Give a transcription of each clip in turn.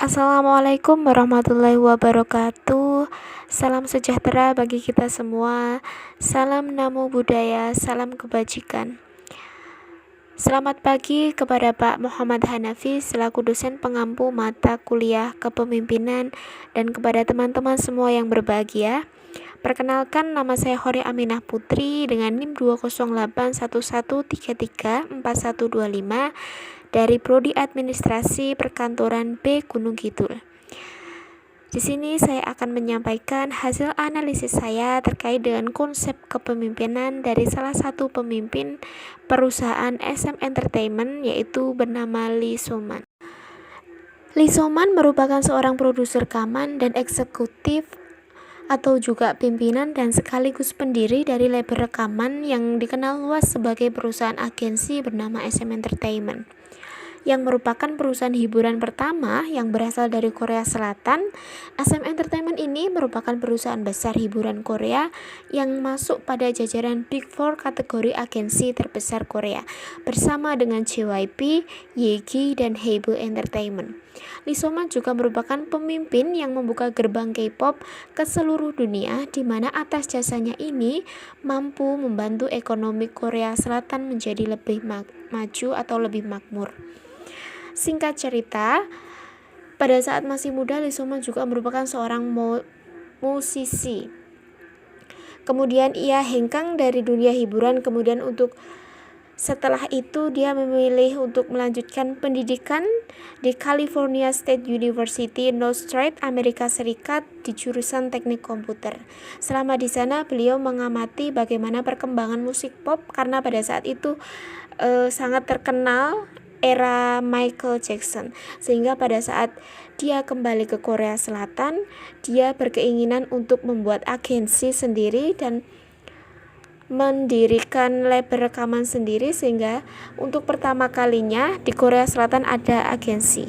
Assalamualaikum warahmatullahi wabarakatuh. Salam sejahtera bagi kita semua. Salam namo buddhaya, salam kebajikan. Selamat pagi kepada Pak Muhammad Hanafi selaku dosen pengampu mata kuliah kepemimpinan dan kepada teman-teman semua yang berbahagia. Perkenalkan, nama saya Hore Aminah Putri dengan NIM 20811334125 dari Prodi Administrasi Perkantoran B Gunung Kidul. Di sini saya akan menyampaikan hasil analisis saya terkait dengan konsep kepemimpinan dari salah satu pemimpin perusahaan SM Entertainment, yaitu bernama Lee So-man. Lee So-man merupakan seorang produser rekaman dan eksekutif atau juga pimpinan dan sekaligus pendiri dari label rekaman yang dikenal luas sebagai perusahaan agensi bernama SM Entertainment, yang merupakan perusahaan hiburan pertama yang berasal dari Korea Selatan. SM Entertainment ini merupakan perusahaan besar hiburan Korea yang masuk pada jajaran Big Four kategori agensi terbesar Korea, bersama dengan JYP, Yeongi, dan Haebu Entertainment. Lee So-man juga merupakan pemimpin yang membuka gerbang K-pop ke seluruh dunia, di mana atas jasanya ini mampu membantu ekonomi Korea Selatan menjadi lebih maju atau lebih makmur. Singkat cerita, pada saat masih muda, Lee So-man juga merupakan seorang musisi. Kemudian ia hengkang dari dunia hiburan, kemudian setelah itu dia memilih untuk melanjutkan pendidikan di California State University, Northside, Amerika Serikat di jurusan Teknik Komputer. Selama di sana beliau mengamati bagaimana perkembangan musik pop, karena pada saat itu sangat terkenal era Michael Jackson, sehingga pada saat dia kembali ke Korea Selatan, dia berkeinginan untuk membuat agensi sendiri dan mendirikan label rekaman sendiri, sehingga untuk pertama kalinya di Korea Selatan ada agensi.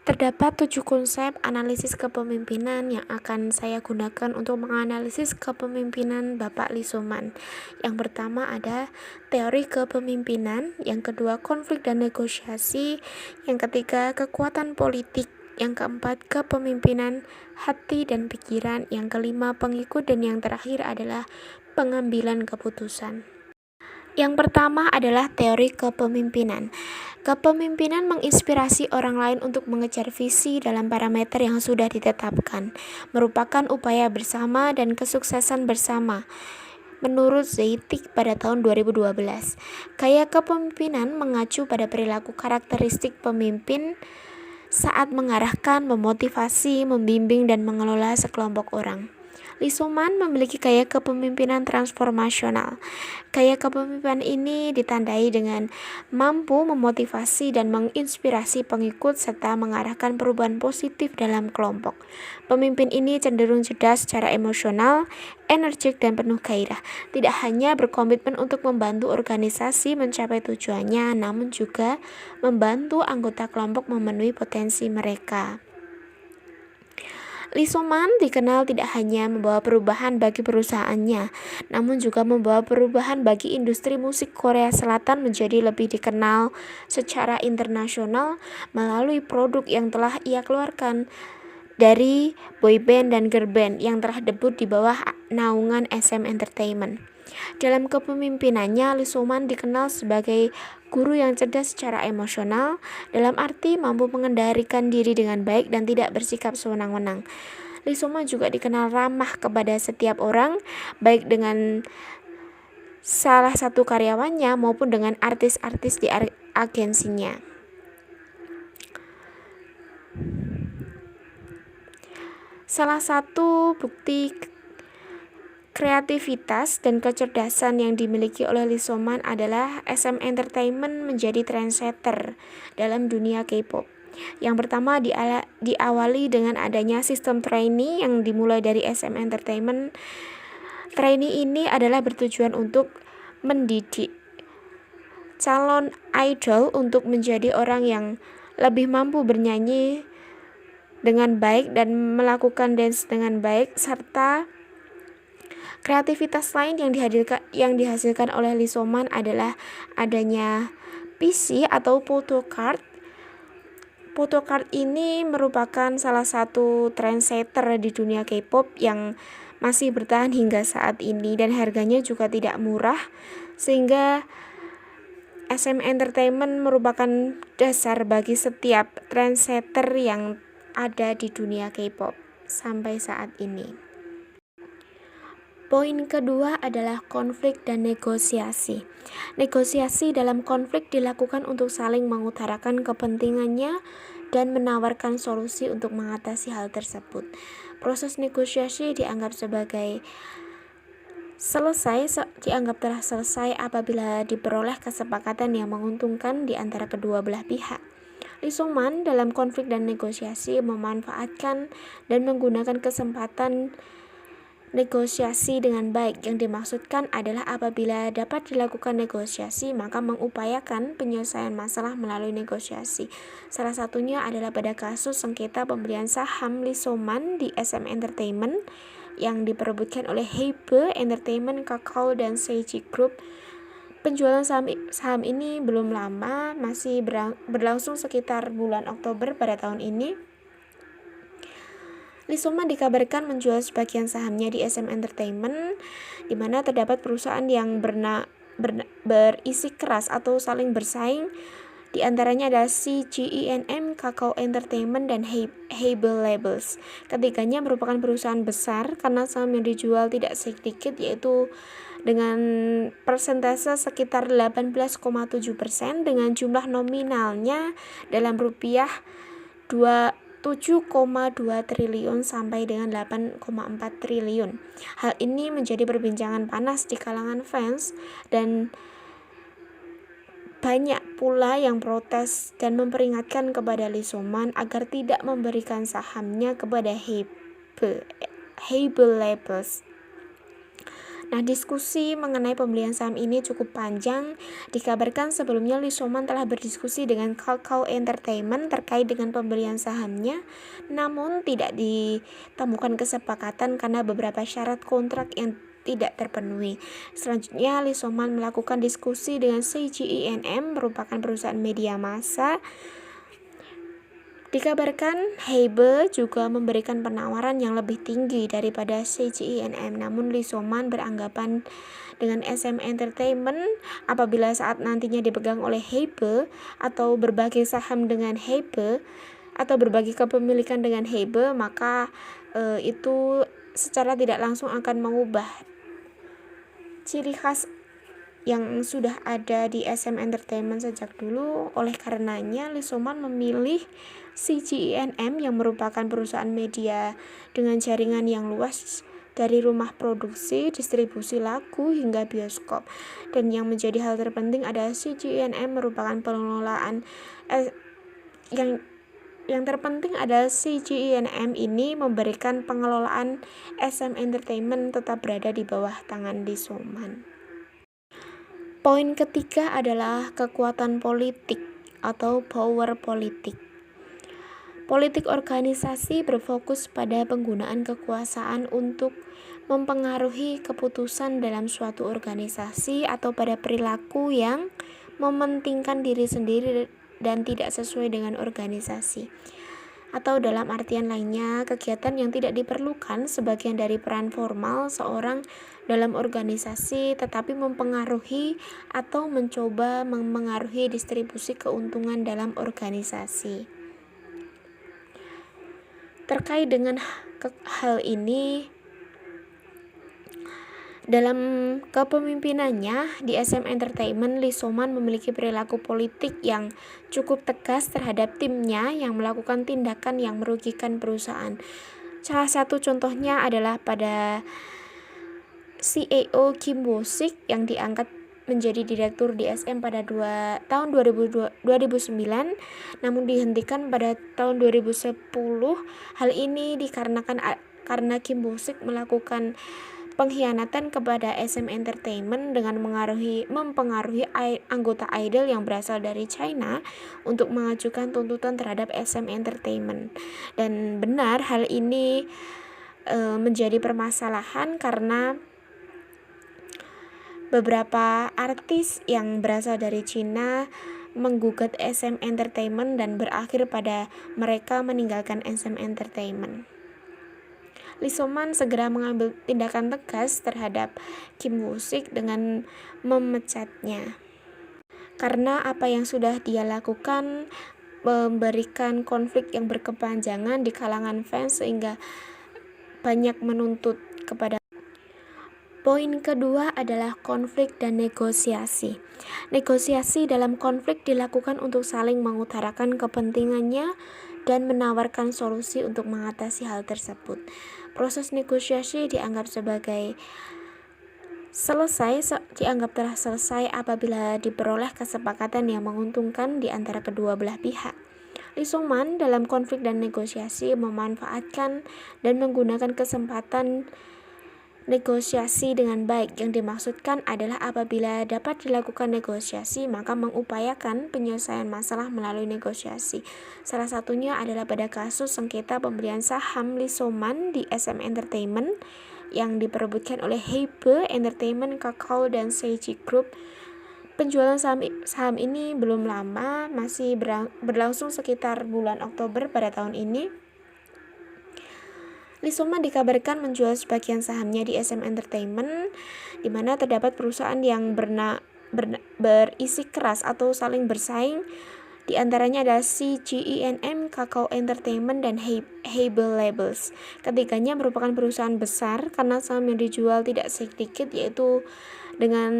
Terdapat 7 konsep analisis kepemimpinan yang akan saya gunakan untuk menganalisis kepemimpinan Bapak Lee So-man. Yang pertama ada teori kepemimpinan, yang kedua konflik dan negosiasi, yang ketiga kekuatan politik, yang keempat kepemimpinan hati dan pikiran, yang kelima pengikut, dan yang terakhir adalah pengambilan keputusan. Yang pertama adalah teori kepemimpinan. Kepemimpinan menginspirasi orang lain untuk mengejar visi dalam parameter yang sudah ditetapkan, merupakan upaya bersama dan kesuksesan bersama. Menurut Zeitik pada tahun 2012, gaya kepemimpinan mengacu pada perilaku karakteristik pemimpin saat mengarahkan, memotivasi, membimbing, dan mengelola sekelompok orang. Lee So-man memiliki gaya kepemimpinan transformasional. Gaya kepemimpinan ini ditandai dengan mampu memotivasi dan menginspirasi pengikut serta mengarahkan perubahan positif dalam kelompok. Pemimpin ini cenderung cerdas secara emosional, energik, dan penuh gairah. Tidak hanya berkomitmen untuk membantu organisasi mencapai tujuannya, namun juga membantu anggota kelompok memenuhi potensi mereka. Lee So-man dikenal tidak hanya membawa perubahan bagi perusahaannya, namun juga membawa perubahan bagi industri musik Korea Selatan menjadi lebih dikenal secara internasional melalui produk yang telah ia keluarkan dari boyband dan girlband yang telah debut di bawah naungan SM Entertainment. Dalam kepemimpinannya, Lee So-man dikenal sebagai guru yang cerdas secara emosional, dalam arti mampu mengendalikan diri dengan baik dan tidak bersikap sewenang-wenang. Lee So-man juga dikenal ramah kepada setiap orang, baik dengan salah satu karyawannya maupun dengan artis-artis di agensinya. Salah satu bukti kreativitas dan kecerdasan yang dimiliki oleh Lee So-man adalah SM Entertainment menjadi trendsetter dalam dunia K-pop. Yang pertama diawali dengan adanya sistem trainee yang dimulai dari SM Entertainment. Trainee ini adalah bertujuan untuk mendidik calon idol untuk menjadi orang yang lebih mampu bernyanyi dengan baik dan melakukan dance dengan baik, serta kreativitas lain yang dihasilkan oleh Lee So-man adalah adanya PC atau photocard Photocard ini merupakan salah satu trendsetter di dunia K-pop yang masih bertahan hingga saat ini dan harganya juga tidak murah, sehingga SM Entertainment merupakan dasar bagi setiap trendsetter yang ada di dunia K-pop sampai saat ini. Poin kedua adalah konflik dan negosiasi. Negosiasi dalam konflik dilakukan untuk saling mengutarakan kepentingannya dan menawarkan solusi untuk mengatasi hal tersebut. Proses negosiasi dianggap telah selesai apabila diperoleh kesepakatan yang menguntungkan di antara kedua belah pihak. Lee Soo-man dalam konflik dan negosiasi memanfaatkan dan menggunakan kesempatan negosiasi dengan baik. Yang dimaksudkan adalah apabila dapat dilakukan negosiasi, maka mengupayakan penyelesaian masalah melalui negosiasi. Salah satunya adalah pada kasus sengketa pembelian saham Lee Soo-man di SM Entertainment yang diperebutkan oleh Hybe Entertainment, Kakao, dan Seiji Group. Penjualan saham ini belum lama, masih berlangsung sekitar bulan Oktober pada tahun ini. Lee Soo-man dikabarkan menjual sebagian sahamnya di SM Entertainment, di mana terdapat perusahaan yang berisi keras atau saling bersaing. Di antaranya ada CGENM, Kakao Entertainment, dan Hybe Labels. Ketiganya merupakan perusahaan besar karena saham yang dijual tidak sedikit, yaitu dengan persentase sekitar 18,7% dengan jumlah nominalnya dalam rupiah 7,2 triliun sampai dengan 8,4 triliun. Hal ini menjadi perbincangan panas di kalangan fans dan banyak pula yang protes dan memperingatkan kepada Lee Soo-man agar tidak memberikan sahamnya kepada Hybe Labels. Nah, diskusi mengenai pembelian saham ini cukup panjang. Dikabarkan sebelumnya Lee Soo-man telah berdiskusi dengan Kakao Entertainment terkait dengan pembelian sahamnya, namun tidak ditemukan kesepakatan karena beberapa syarat kontrak yang tidak terpenuhi. Selanjutnya, Lee Soo-man melakukan diskusi dengan CGENM, merupakan perusahaan media massa. Dikabarkan Hybe juga memberikan penawaran yang lebih tinggi daripada CGENM, namun Lee Soo-man beranggapan dengan SM Entertainment apabila saat nantinya dipegang oleh Hybe atau berbagi saham dengan Hybe atau berbagi kepemilikan dengan Hybe, maka itu secara tidak langsung akan mengubah ciri khas yang sudah ada di SM Entertainment sejak dulu. Oleh karenanya Lee Soo-man memilih CGENM yang merupakan perusahaan media dengan jaringan yang luas dari rumah produksi, distribusi lagu hingga bioskop. Dan yang menjadi hal terpenting adalah CGENM merupakan pengelolaan yang terpenting adalah CGENM ini memberikan pengelolaan SM Entertainment tetap berada di bawah tangan Lee Soo-man. Poin ketiga adalah kekuatan politik atau power politik. Politik organisasi berfokus pada penggunaan kekuasaan untuk mempengaruhi keputusan dalam suatu organisasi atau pada perilaku yang mementingkan diri sendiri dan tidak sesuai dengan organisasi. Atau dalam artian lainnya, kegiatan yang tidak diperlukan sebagian dari peran formal seorang dalam organisasi tetapi mempengaruhi atau mencoba memengaruhi distribusi keuntungan dalam organisasi. Terkait dengan hal ini, dalam kepemimpinannya di SM Entertainment, Lee Soo-man memiliki perilaku politik yang cukup tegas terhadap timnya yang melakukan tindakan yang merugikan perusahaan. Salah satu contohnya adalah pada CEO Kim Bo-sik yang diangkat menjadi direktur di SM pada tahun 2009, namun dihentikan pada tahun 2010. Hal ini dikarenakan karena Kim Bo-sik melakukan pengkhianatan kepada SM Entertainment dengan mempengaruhi anggota idol yang berasal dari China untuk mengajukan tuntutan terhadap SM Entertainment. Dan benar hal ini menjadi permasalahan karena beberapa artis yang berasal dari China menggugat SM Entertainment dan berakhir pada mereka meninggalkan SM Entertainment. Lee So-man segera mengambil tindakan tegas terhadap Kim Woo-sik dengan memecatnya. Karena apa yang sudah dia lakukan memberikan konflik yang berkepanjangan di kalangan fans sehingga banyak menuntut kepada. Poin kedua adalah konflik dan negosiasi. Negosiasi dalam konflik dilakukan untuk saling mengutarakan kepentingannya dan menawarkan solusi untuk mengatasi hal tersebut. Proses negosiasi dianggap telah selesai apabila diperoleh kesepakatan yang menguntungkan di antara kedua belah pihak. Lee So-man dalam konflik dan negosiasi memanfaatkan dan menggunakan kesempatan negosiasi dengan baik. Yang dimaksudkan adalah apabila dapat dilakukan negosiasi, maka mengupayakan penyelesaian masalah melalui negosiasi. Salah satunya adalah pada kasus sengketa pembelian saham Lee So-man di SM Entertainment yang diperebutkan oleh Hybe Entertainment, Kakao, dan Seiji Group. Penjualan saham ini belum lama, masih berlangsung sekitar bulan Oktober pada tahun ini. Lee So-man dikabarkan menjual sebagian sahamnya di SM Entertainment, di mana terdapat perusahaan yang berisi keras atau saling bersaing. Di antaranya ada CGENM, Kakao Entertainment, dan Hybe Labels. Ketiganya merupakan perusahaan besar karena saham yang dijual tidak sedikit, yaitu dengan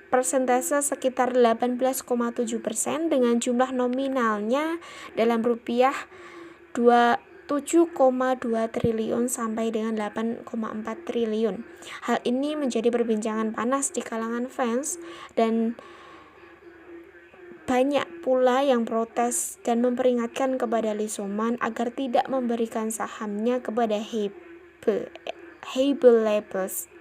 persentase sekitar 18,7% dengan jumlah nominalnya dalam rupiah 7,2 triliun sampai dengan 8,4 triliun. Hal ini menjadi perbincangan panas di kalangan fans dan banyak pula yang protes dan memperingatkan kepada Lee So-man agar tidak memberikan sahamnya kepada Hybe Labels.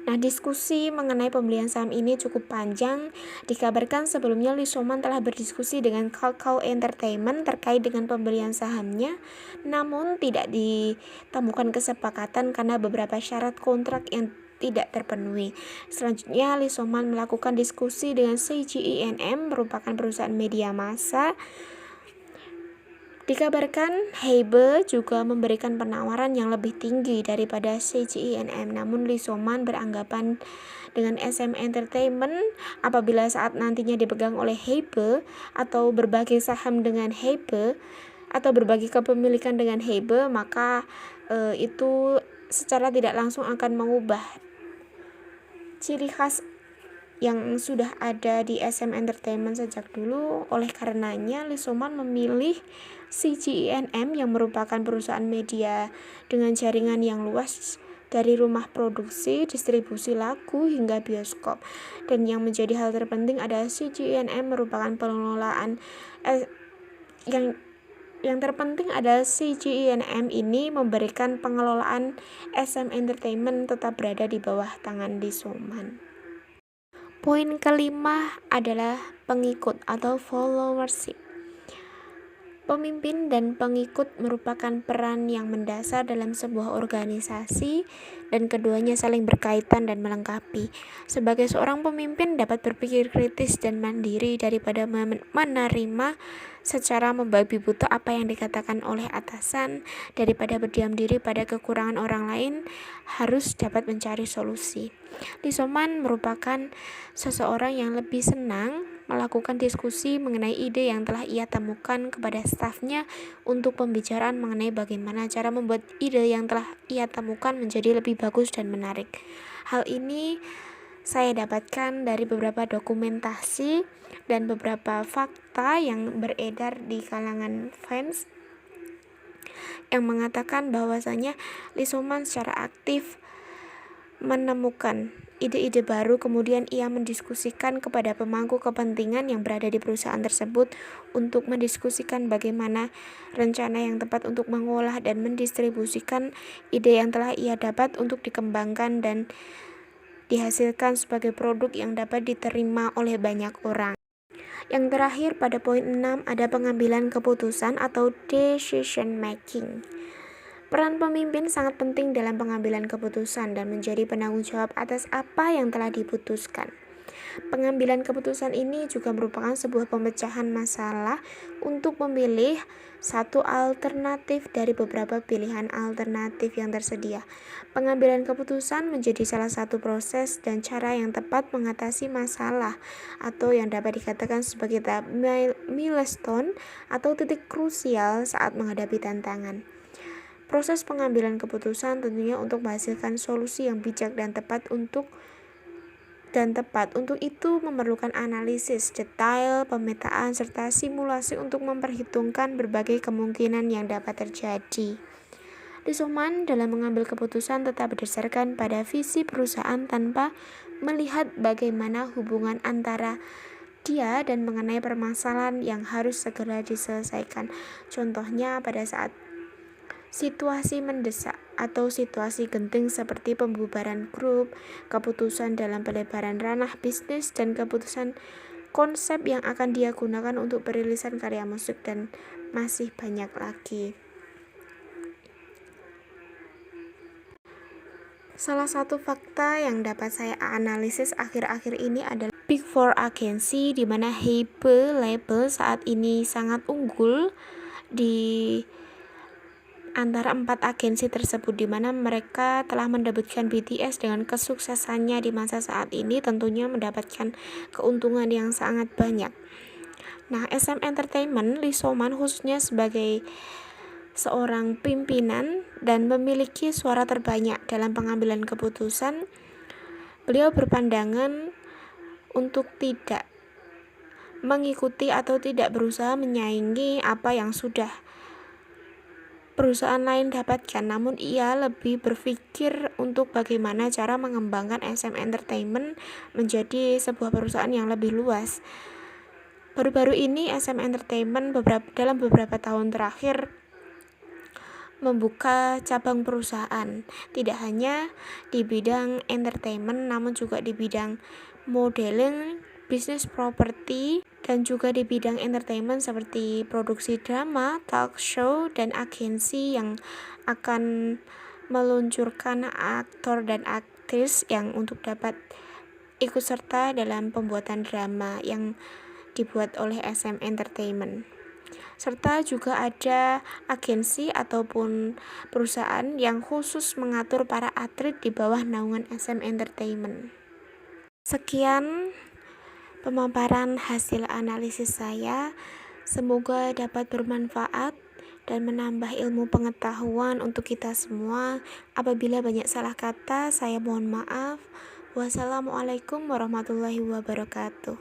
Nah, diskusi mengenai pembelian saham ini cukup panjang. Dikabarkan sebelumnya Lee So-man telah berdiskusi dengan Kakao Entertainment terkait dengan pembelian sahamnya, namun tidak ditemukan kesepakatan karena beberapa syarat kontrak yang tidak terpenuhi. Selanjutnya, Lee So-man melakukan diskusi dengan CGENM, merupakan perusahaan media massa. Dikabarkan Hybe juga memberikan penawaran yang lebih tinggi daripada CGENM, namun Lee So-man beranggapan dengan SM Entertainment apabila saat nantinya dipegang oleh Hybe atau berbagi saham dengan Hybe atau berbagi kepemilikan dengan Hybe, maka itu secara tidak langsung akan mengubah ciri khas yang sudah ada di SM Entertainment sejak dulu. Oleh karenanya Lee So-man memilih CGENM yang merupakan perusahaan media dengan jaringan yang luas dari rumah produksi, distribusi lagu hingga bioskop. Dan yang menjadi hal terpenting adalah CGENM merupakan pengelolaan yang terpenting adalah CGENM ini memberikan pengelolaan SM Entertainment tetap berada di bawah tangan Lee So-man. Poin kelima adalah pengikut atau followership. Pemimpin dan pengikut merupakan peran yang mendasar dalam sebuah organisasi dan keduanya saling berkaitan dan melengkapi. Sebagai seorang pemimpin dapat berpikir kritis dan mandiri daripada menerima secara membabi buta apa yang dikatakan oleh atasan. Daripada berdiam diri pada kekurangan orang lain, harus dapat mencari solusi. Lee So-man merupakan seseorang yang lebih senang melakukan diskusi mengenai ide yang telah ia temukan kepada stafnya untuk pembicaraan mengenai bagaimana cara membuat ide yang telah ia temukan menjadi lebih bagus dan menarik. Hal ini saya dapatkan dari beberapa dokumentasi dan beberapa fakta yang beredar di kalangan fans yang mengatakan bahwasanya Lee So-man secara aktif menemukan ide-ide baru, kemudian ia mendiskusikan kepada pemangku kepentingan yang berada di perusahaan tersebut untuk mendiskusikan bagaimana rencana yang tepat untuk mengolah dan mendistribusikan ide yang telah ia dapat untuk dikembangkan dan dihasilkan sebagai produk yang dapat diterima oleh banyak orang. Yang terakhir pada poin 6 ada pengambilan keputusan atau decision making. Peran pemimpin sangat penting dalam pengambilan keputusan dan menjadi penanggung jawab atas apa yang telah diputuskan. Pengambilan keputusan ini juga merupakan sebuah pemecahan masalah untuk memilih satu alternatif dari beberapa pilihan alternatif yang tersedia. Pengambilan keputusan menjadi salah satu proses dan cara yang tepat mengatasi masalah atau yang dapat dikatakan sebagai tahap milestone atau titik krusial saat menghadapi tantangan. Proses pengambilan keputusan tentunya untuk menghasilkan solusi yang bijak dan tepat. Untuk itu memerlukan analisis detail, pemetaan, serta simulasi untuk memperhitungkan berbagai kemungkinan yang dapat terjadi. Lisoman dalam mengambil keputusan tetap berdasarkan pada visi perusahaan tanpa melihat bagaimana hubungan antara dia dan mengenai permasalahan yang harus segera diselesaikan. Contohnya pada saat situasi mendesak atau situasi genting seperti pembubaran grup, keputusan dalam pelebaran ranah bisnis, dan keputusan konsep yang akan dia gunakan untuk perilisan karya musik, dan masih banyak lagi. Salah satu fakta yang dapat saya analisis akhir-akhir ini adalah Big Four agency, di mana Hype Label saat ini sangat unggul di antara 4 agensi tersebut, di mana mereka telah mendebutkan BTS dengan kesuksesannya di masa saat ini, tentunya mendapatkan keuntungan yang sangat banyak. Nah, SM Entertainment, Lee So-man khususnya sebagai seorang pimpinan dan memiliki suara terbanyak dalam pengambilan keputusan, beliau berpandangan untuk tidak mengikuti atau tidak berusaha menyaingi apa yang sudah perusahaan lain dapatkan, namun ia lebih berpikir untuk bagaimana cara mengembangkan SM Entertainment menjadi sebuah perusahaan yang lebih luas. Baru-baru ini SM Entertainment dalam beberapa tahun terakhir membuka cabang perusahaan, tidak hanya di bidang entertainment namun juga di bidang modeling, bisnis properti, dan juga di bidang entertainment seperti produksi drama, talk show, dan agensi yang akan meluncurkan aktor dan aktris yang untuk dapat ikut serta dalam pembuatan drama yang dibuat oleh SM Entertainment. Serta juga ada agensi ataupun perusahaan yang khusus mengatur para atlet di bawah naungan SM Entertainment. Sekian pemaparan hasil analisis saya, semoga dapat bermanfaat dan menambah ilmu pengetahuan untuk kita semua. Apabila banyak salah kata, saya mohon maaf. Wassalamualaikum warahmatullahi wabarakatuh.